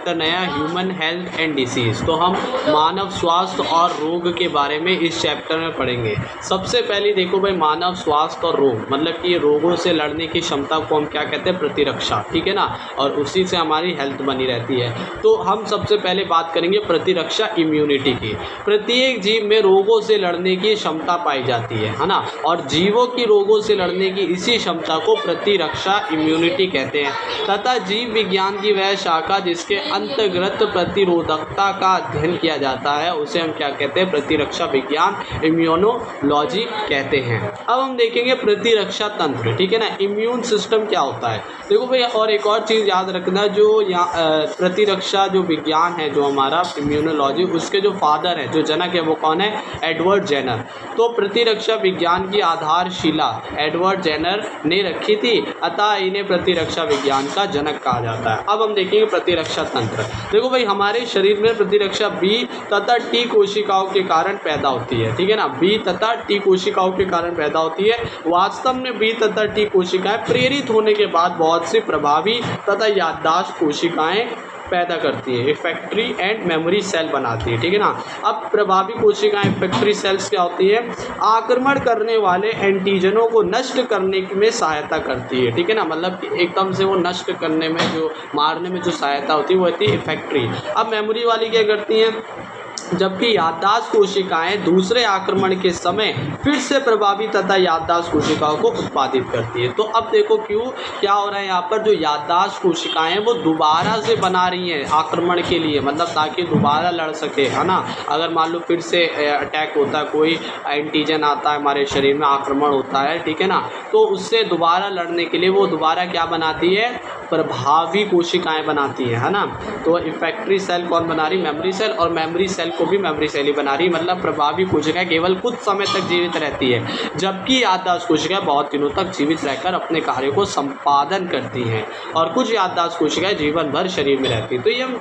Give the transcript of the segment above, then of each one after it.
Chapter नया human health and disease. तो हम मानव स्वास्थ्य और रोग के बारे में इस चैप्टर में पढ़ेंगे। सबसे पहले देखो भाई, मानव स्वास्थ्य और रोग मतलब कि रोगों से लड़ने की क्षमता को हम क्या कहते हैं, प्रतिरक्षा, ठीक है ना, और उसी से हमारी हेल्थ बनी रहती है। तो हम सबसे पहले बात करेंगे प्रतिरक्षा, इम्यूनिटी की। प्रत्येक जीव में रोगों से लड़ने की क्षमता पाई जाती है ना, और जीवों की रोगों से लड़ने की इसी क्षमता को प्रतिरक्षा, इम्यूनिटी कहते हैं। तथा जीव विज्ञान की वह शाखा जिसके अंतर्गत प्रतिरोधकता का अध्ययन किया जाता है उसे हम क्या कहते हैं, प्रतिरक्षा विज्ञान, इम्यूनोलॉजी कहते हैं। अब हम देखेंगे प्रतिरक्षा तंत्र, ठीक है ना, इम्यून सिस्टम क्या होता है। देखो भैया, और एक और चीज़ याद रखना, जो यहाँ प्रतिरक्षा जो विज्ञान है, जो हमारा इम्यूनोलॉजी, उसके जो फादर है, जो जनक है, वो कौन है, एडवर्ड जेनर। तो प्रतिरक्षा विज्ञान की आधारशिला एडवर्ड जेनर ने रखी थी, अतः इन्हें प्रतिरक्षा विज्ञान का जनक कहा जाता है। अब हम देखेंगे प्रतिरक्षा तंत्र। देखो भाई, हमारे शरीर में प्रतिरक्षा बी तथा टी कोशिकाओं के कारण पैदा होती है, ठीक है ना, बी तथा टी कोशिकाओं के कारण पैदा होती है। वास्तव में बी तथा टी कोशिकाएं प्रेरित होने के बाद बहुत सी प्रभावी तथा याददाश्त कोशिकाएं पैदा करती है, इफेक्टरी एंड मेमोरी सेल बनाती है, ठीक है ना। अब प्रभावी कोशिकाएं, इफेक्टरी सेल्स क्या होती है, आक्रमण करने वाले एंटीजनों को नष्ट करने में सहायता करती है, ठीक है ना, मतलब कि एकदम से वो नष्ट करने में, जो मारने में जो सहायता होती है वो होती है इफेक्टरी। अब मेमोरी वाली क्या करती हैं, जबकि याददाश्त कोशिकाएं दूसरे आक्रमण के समय फिर से प्रभावी तथा याददाश्त कोशिकाओं को उत्पादित करती है। तो अब देखो क्यों क्या हो रहा है यहाँ पर, जो याददाश्त कोशिकाएं वो दोबारा से बना रही हैं आक्रमण के लिए, मतलब ताकि दोबारा लड़ सके, है ना। अगर मान लो फिर से अटैक होता है, कोई एंटीजन आता है हमारे शरीर में, आक्रमण होता है, ठीक है ना, तो उससे दोबारा लड़ने के लिए वो दोबारा क्या बनाती है, प्रभावी कोशिकाएं बनाती है ना। तो इफेक्टरी सेल कौन बना रही, मेमोरी सेल, और मेमोरी सेल को भी मेमोरी सेल ही बना रही, मतलब प्रभावी कोशिकाएं केवल कुछ समय तक जीवित रहती है, जबकि याददाश्त कोशिकाएं बहुत दिनों तक जीवित रहकर अपने कार्यों को संपादन करती हैं, और कुछ याददाश्त कोशिकाएं जीवन भर शरीर में रहती हैं। तो ये हम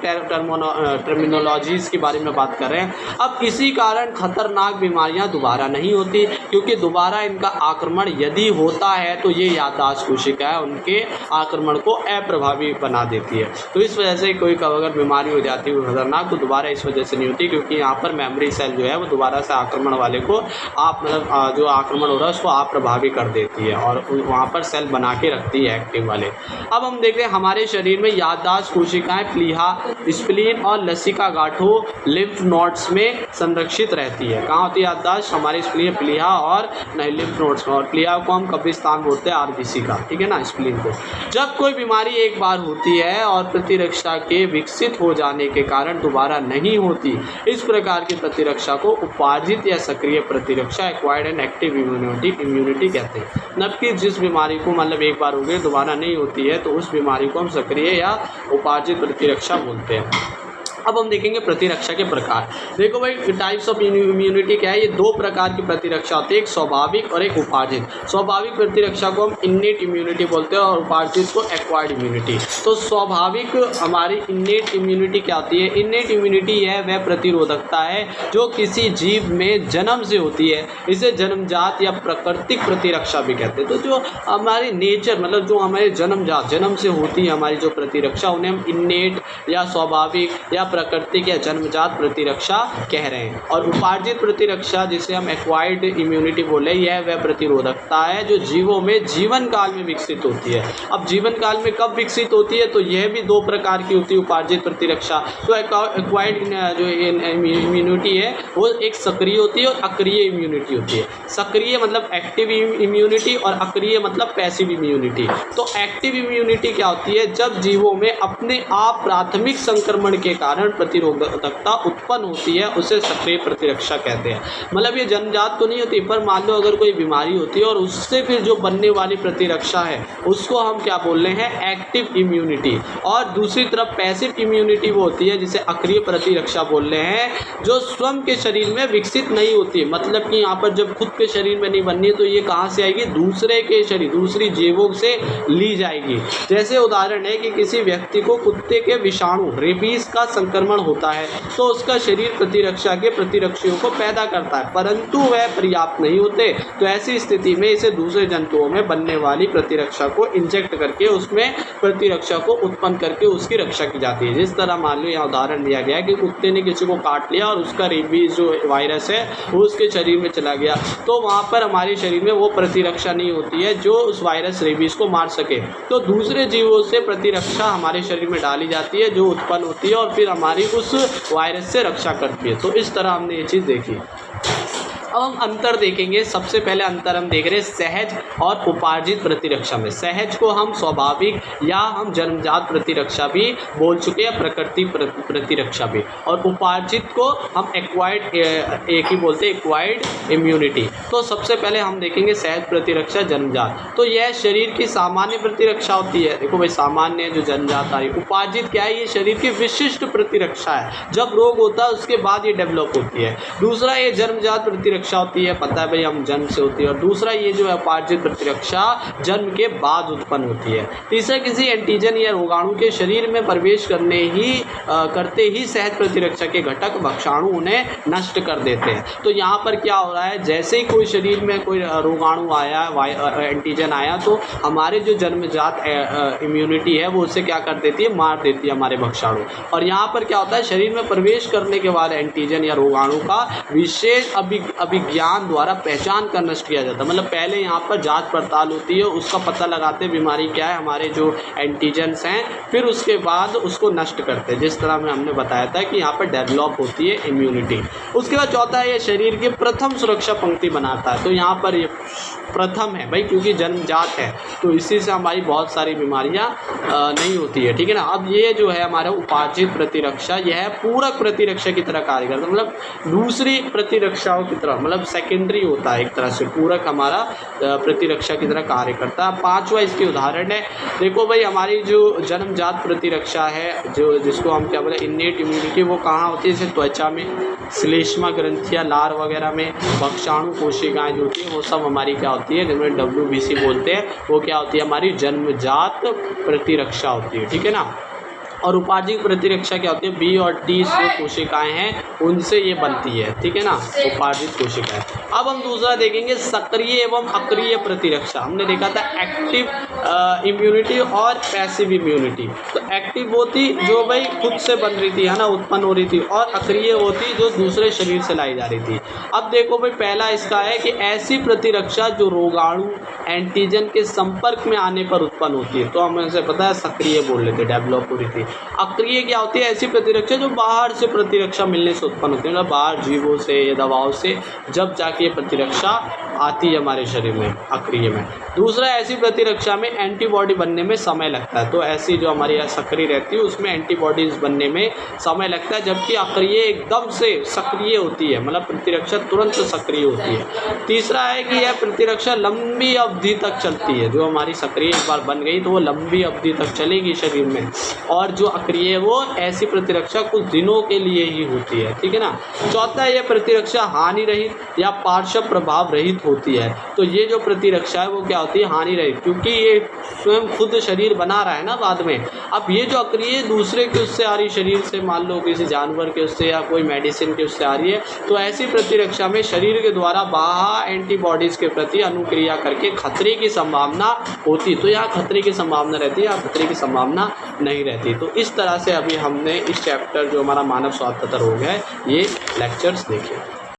टर्मिनोलॉजीज के बारे में बात कर रहे हैं। अब इसी कारण खतरनाक बीमारियां दोबारा नहीं होती, क्योंकि दोबारा इनका आक्रमण यदि होता है तो ये याददाश्त कोशिकाएं उनके आक्रमण को अप्रभावी बना देती है। तो इस वजह से कोई अगर बीमारी हो जाती है खतरनाक, तो दोबारा इस वजह से नहीं होती, क्योंकि यहाँ पर मेमोरी सेल जो है वो दोबारा से आक्रमण वाले को मतलब जो आक्रमण हो रहा है उसको अप्रभावी कर देती है, और वहाँ पर सेल बना के रखती है एक्टिव वाले। अब हम देखते हैं हमारे शरीर में याददाश्त कोशिकाएं प्लीहा, स्प्लीन और लसिका गांठों, लिम्फ नोड्स में संरक्षित रहती है। कहाँ होती है याददाश्त, हमारी स्प्लीन, प्लीहा और नहीं लिम्फ नोड्स में, और प्लीहा को हम कब्रिस्तान बोलते हैं, आरबीसी का, ठीक है ना, स्प्लीन को। जब कोई बीमारी एक बार होती है और प्रतिरक्षा के विकसित हो जाने के कारण दोबारा नहीं होती, इस प्रकार की प्रतिरक्षा को उपार्जित या सक्रिय प्रतिरक्षा, एक्वायर्ड एंड एक्टिव इम्यूनिटी कहते हैं। मतलब कि जिस बीमारी को मतलब एक बार हो गई दोबारा नहीं होती है, तो उस बीमारी को हम सक्रिय या उपार्जित प्रतिरक्षा बोलते हैं। अब हम देखेंगे प्रतिरक्षा के प्रकार। देखो भाई, टाइप्स ऑफ इम्यूनिटी क्या है, ये दो प्रकार की प्रतिरक्षा होती है, एक स्वाभाविक और एक उपार्जित। स्वाभाविक प्रतिरक्षा को हम इन्नेट इम्यूनिटी बोलते हैं, और उपार्जित को एक्वायर्ड इम्यूनिटी। तो स्वाभाविक हमारी इन्नेट इम्यूनिटी क्या होती है, इन्नेट इम्यूनिटी है वह प्रतिरोधकता है जो किसी जीव में जन्म से होती है, इसे जन्मजात या प्राकृतिक प्रतिरक्षा भी कहते हैं। तो जो हमारी नेचर मतलब जो हमारे जन्मजात, जन्म से होती है हमारी जो प्रतिरक्षा, उन्हें हम इन्नेट या स्वाभाविक या प्राकृतिक या जन्मजात प्रतिरक्षा कह रहे हैं। और उपार्जित प्रतिरक्षा जिसे हम एक्वायर्ड इम्यूनिटी बोले, यह वह प्रतिरोधकता है जो जीवों में जीवन काल में विकसित होती है। अब जीवन काल में कब विकसित होती है, तो यह भी दो प्रकार की होती है उपार्जित प्रतिरक्षा। तो एक्वायर्ड जो इम्यूनिटी है वो एक सक्रिय होती है और अक्रिय इम्यूनिटी होती है। सक्रिय मतलब एक्टिव इम्यूनिटी और अक्रिय मतलब पैसिव इम्यूनिटी। तो एक्टिव इम्यूनिटी क्या होती है, जब जीवों में अपने आप प्राथमिक संक्रमण के कारण प्रतिरोधकता उत्पन्न होती है, उसे सक्रिय प्रतिरक्षा कहते हैं। मतलब ये जन्मजात तो नहीं होती, पर मान लो अगर कोई बीमारी होती है और उससे फिर जो बनने वाली प्रतिरक्षा है उसको हम क्या बोल रहे हैं, एक्टिव इम्यूनिटी। और दूसरी तरफ पैसिव इम्यूनिटी वो होती है जिसे अक्रिय प्रतिरक्षा बोल रहे हैं, जो स्वयं के शरीर में विकसित नहीं होती। मतलब कि यहाँ पर जब खुद के शरीर में नहीं बननी है तो ये कहाँ से आएगी, दूसरे के शरीर, दूसरी जीवों से ली जाएगी। जैसे उदाहरण है कि किसी व्यक्ति को कुत्ते के विषाणु रेबीज का संक्रमण होता है तो उसका शरीर प्रतिरक्षा के प्रतिरक्षियों को पैदा करता है, परंतु वह पर्याप्त नहीं होते, तो ऐसी स्थिति में इसे दूसरे जंतुओं में बनने वाली प्रतिरक्षा को इंजेक्ट करके उसमें प्रतिरक्षा को उत्पन्न करके उसकी रक्षा की जाती है। जिस तरह मान लो यहाँ उदाहरण दिया गया है कि कुत्ते ने किसी को काट लिया और उसका रेबीज जो वायरस है वो उसके शरीर में चला गया, तो वहाँ पर हमारे शरीर में वो प्रतिरक्षा नहीं होती है जो उस वायरस रेबीज को मार सके, तो दूसरे जीवों से प्रतिरक्षा हमारे शरीर में डाली जाती है जो उत्पन्न होती है और फिर हमारी उस वायरस से रक्षा करती है। तो इस तरह हमने ये चीज़ देखी। अब हम अंतर देखेंगे। सबसे पहले अंतर हम देख रहे हैं सहज और उपार्जित प्रतिरक्षा में। सहज को हम स्वाभाविक या हम जन्मजात प्रतिरक्षा भी बोल चुके हैं, प्रकृति प्रतिरक्षा भी, और उपार्जित को हम एक्वायर्ड एक ही बोलते हैं, एक्वायर्ड इम्यूनिटी। तो सबसे पहले हम देखेंगे सहज प्रतिरक्षा जन्मजात। तो यह शरीर की सामान्य प्रतिरक्षा होती है। देखो भाई सामान्य जो जन्मजात आ रही, उपार्जित क्या है, ये शरीर की विशिष्ट प्रतिरक्षा है, जब रोग होता है उसके बाद ये डेवलप होती है। दूसरा ये जन्मजात प्रतिरक्षा होती है, पता है भाई हम जन्म से होती है, और दूसरा ये जो है उपार्जित प्रतिरक्षा जन्म के बाद उत्पन्न होती है। तीसरा किसी एंटीजन या रोगाणु के शरीर में प्रवेश करते ही सहज प्रतिरक्षा के घटक भक्षाणु उन्हें नष्ट कर देते हैं। तो यहाँ पर क्या हो रहा है, जैसे ही कोई शरीर में कोई रोगाणु आया, एंटीजन आया, तो हमारे जो जन्मजात इम्यूनिटी है वो उसे क्या कर देती है, मार देती है हमारे भक्षाणु। और यहाँ पर क्या होता है, शरीर में प्रवेश करने के बाद एंटीजन या रोगाणु का विशेष अभिज्ञान द्वारा पहचान कर नष्ट किया जाता है। मतलब पहले यहाँ पर जांच पड़ताल होती है, उसका पता लगाते हैं बीमारी क्या है, हमारे जो एंटीजन्स हैं, फिर उसके बाद उसको नष्ट करते हैं, जिस तरह में हमने बताया था कि यहाँ पर डेवलप होती है इम्यूनिटी। उसके बाद चौथा है, ये शरीर की प्रथम सुरक्षा पंक्ति बनाता है। तो यहाँ पर ये प्रथम है भाई, क्योंकि जन्मजात है, तो इसी से हमारी बहुत सारी बीमारियां नहीं होती है, ठीक है ना। अब ये जो है हमारा उपार्जित प्रतिरक्षा, यह पूरक प्रतिरक्षा की तरह कार्य करता है, मतलब दूसरी प्रतिरक्षाओं की तरह, मतलब सेकेंडरी होता है एक तरह से, पूरक हमारा प्रतिरक्षा की तरह कार्य करता है। पांचवा इसके उदाहरण है, देखो भाई हमारी जो जन्मजात प्रतिरक्षा है, जो जिसको हम क्या बोले इन्नेट इम्यूनिटी, वो कहाँ होती है, जैसे त्वचा में, श्लेष्मा ग्रंथियाँ, लार वगैरह में, भक्षाणु कोशिकाएँ जो होती हैं वो सब हमारी क्या होती है, जिन्हें WBC बोलते हैं, वो क्या होती है, हमारी जन्मजात प्रतिरक्षा होती है, ठीक है ना। और उपार्जित प्रतिरक्षा क्या होती है, B और T जो कोशिकाएं हैं उनसे ये बनती है, ठीक है ना, उपार्जित कोशिकाएं। अब हम दूसरा देखेंगे सक्रिय एवं अक्रिय प्रतिरक्षा। हमने देखा था एक्टिव इम्यूनिटी और पैसिव इम्यूनिटी। तो एक्टिव होती जो भाई खुद से बन रही थी, है ना, उत्पन्न हो रही थी, और अक्रिय होती जो दूसरे शरीर से लाई जा रही थी। अब देखो भाई पहला इसका है कि ऐसी प्रतिरक्षा जो रोगाणु एंटीजन के संपर्क में आने पर उत्पन्न होती है, तो हमें से पता है सक्रिय बोल लेते, डेवलप हो रही थी। अक्रिय क्या होती है, ऐसी प्रतिरक्षा जो बाहर से प्रतिरक्षा मिलने से उत्पन्न होती है, मतलब बाहर जीवों से या दवाओं से जब जाके ये प्रतिरक्षा आती है हमारे शरीर में, अक्रिय में। दूसरा, ऐसी प्रतिरक्षा में एंटीबॉडी बनने में समय लगता है। तो ऐसी जो हमारी सक्रिय रहती है उसमें एंटीबॉडीज बनने में समय लगता है, जबकि अक्रिय एकदम से सक्रिय होती है, मतलब प्रतिरक्षा तुरंत सक्रिय होती है। तीसरा है कि यह प्रतिरक्षा लंबी अवधि तक चलती है। जो हमारी सक्रिय एक बार बन गई तो वो लंबी अवधि तक चलेगी शरीर में, और जो अक्रिय है वो ऐसी प्रतिरक्षा कुछ दिनों के लिए ही होती है, ठीक है ना। चौथा, यह प्रतिरक्षा हानि रहित या पार्श्व प्रभाव रहित होती है। तो ये जो प्रतिरक्षा है वो क्या होती है, हानि रहित, क्योंकि ये स्वयं खुद शरीर बना रहा है ना बाद में। अब ये जो अक्रिय दूसरे के उससे आ रही, शरीर से, मान लो किसी जानवर के उससे या कोई मेडिसिन के उससे आ रही है, तो ऐसी प्रतिरक्षा में शरीर के द्वारा बाह्य एंटीबॉडीज़ के प्रति अनुक्रिया करके खतरे की संभावना होती। तो यहाँ खतरे की संभावना रहती है, यहाँ खतरे की संभावना नहीं रहती। तो इस तरह से अभी हमने इस चैप्टर जो हमारा मानव स्वास्थ्य तंत्र रोग है, ये लेक्चर्स देखे।